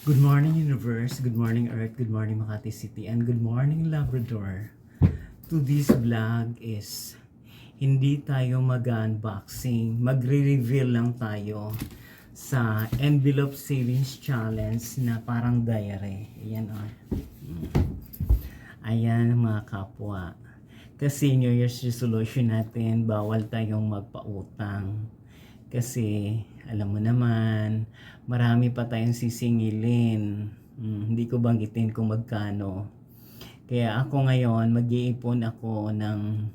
Good morning, Universe. Good morning, Earth. Good morning, Makati City. And good morning, Labrador. To this vlog is hindi tayo mag-unboxing. Magre-reveal lang tayo sa envelope savings challenge na parang diary. Ayan o. Ayan mga kapwa. Kasi New Year's resolution natin, bawal tayong magpautang. Kasi alam mo naman, marami pa tayong sisingilin. Hindi ko banggitin kung magkano. Kaya ako ngayon, mag-iipon ako ng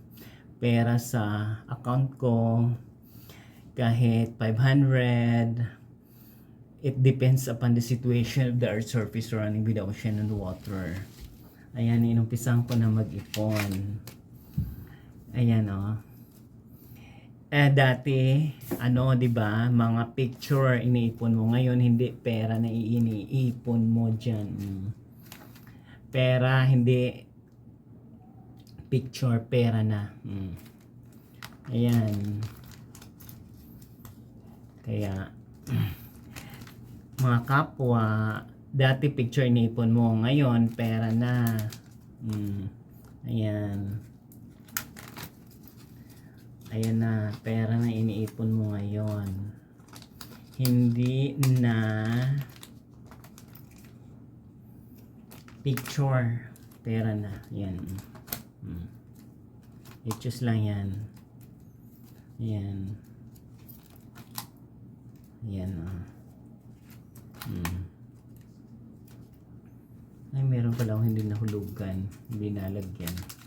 pera sa account ko. Kahit 500. It depends upon the situation of the earth surface running with the ocean and water. Ayan, inumpisan ko na mag-ipon. Ayan o. Dati, di ba, mga picture iniipon mo. Ngayon, hindi pera na iniipon mo dyan. Pera, hindi picture, pera na. Ayan. Kaya, mga kapwa, dati picture iniipon mo. Ngayon, pera na. Ayan. Ayan na, pera na iniipon mo ngayon. Hindi na picture. Pera na. Yan. I-choose lang yan. Yan. Yan. Ay, meron pala akong hindi nahulugan. Hindi nalagyan.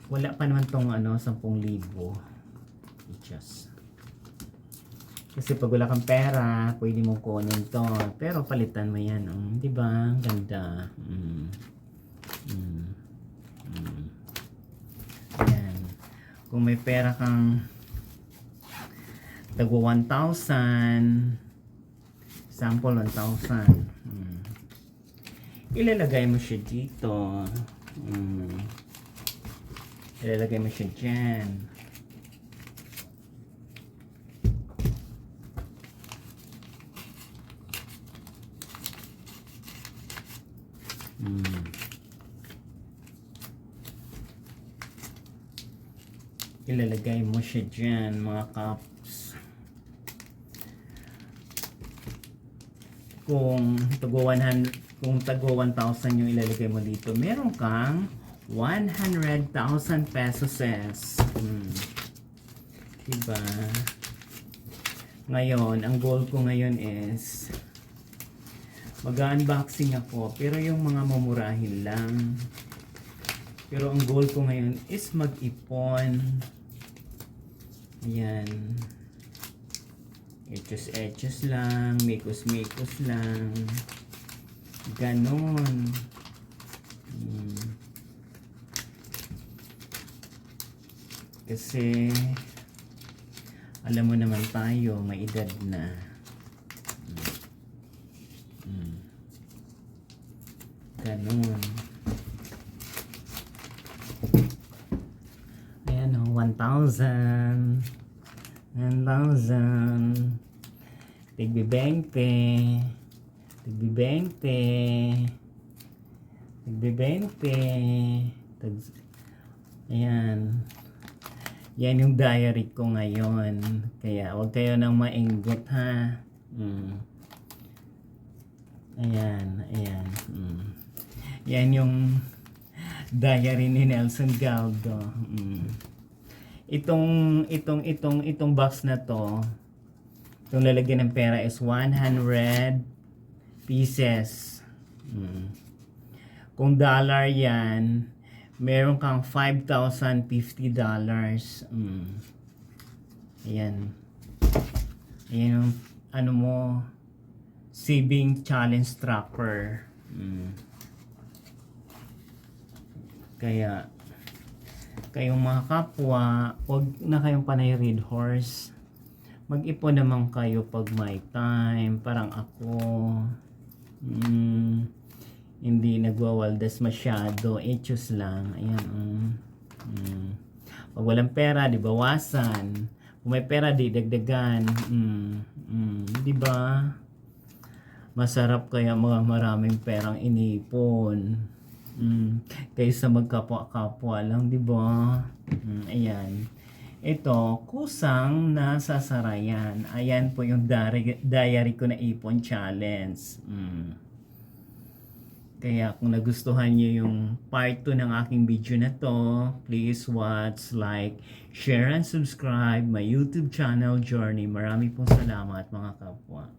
Wala pa naman tong 10,000. I-just. Kasi pag wala kang pera, pwede mong kunin to. Pero palitan mo yan. Di ba? Ganda. Ayan. Kung may pera kang tagwa 1,000, sample 1,000. Ilalagay mo siya dito. Ilalagay mo siya dyan. Ilalagay mo siya dyan, mga kaps. Kung tagwa 1,000 yung ilalagay mo dito, meron kang 100,000 pesos. Diba? Ngayon, ang goal ko ngayon is mag-unboxing ako, pero yung mga mamurahin lang. Pero ang goal ko ngayon is mag-ipon. Ayan. Etos lang, mikos lang. Ganon. Kasi alam mo naman tayo, may edad na. Ganun. Ayan o, 1,000. 1,000. Tigbi 20. Tigbi 20. Tigbi 20. Ayan. Yan yung diary ko ngayon. Kaya huwag kayo nang maingot ha. Ayan. Yan yung diary ni Nelson Galdo. Itong box na to, itong lalagyan ng pera is 100 pieces. Kung dollar yan, meron kang $5,050. Ayan. Ayan yung saving challenge tracker. Kaya kayong mga kapwa, huwag na kayong panay red horse. Mag-ipon naman kayo pag may time. Parang ako. Hindi nagwawaldas masyado, choose lang. Ayan. Pag walang pera, di bawasan. Kung may pera, di dagdagan. Di ba? Masarap kaya mga maraming perang inipon. Kaysa magkapwa-kapwa lang, di ba? Ayan. Ito, kusang nasasarayan. Ayan po yung diary ko na ipon challenge. Kaya kung nagustuhan niyo yung part 2 ng aking video na to, please watch, like, share, and subscribe my YouTube channel, Journey. Marami pong salamat mga kapwa.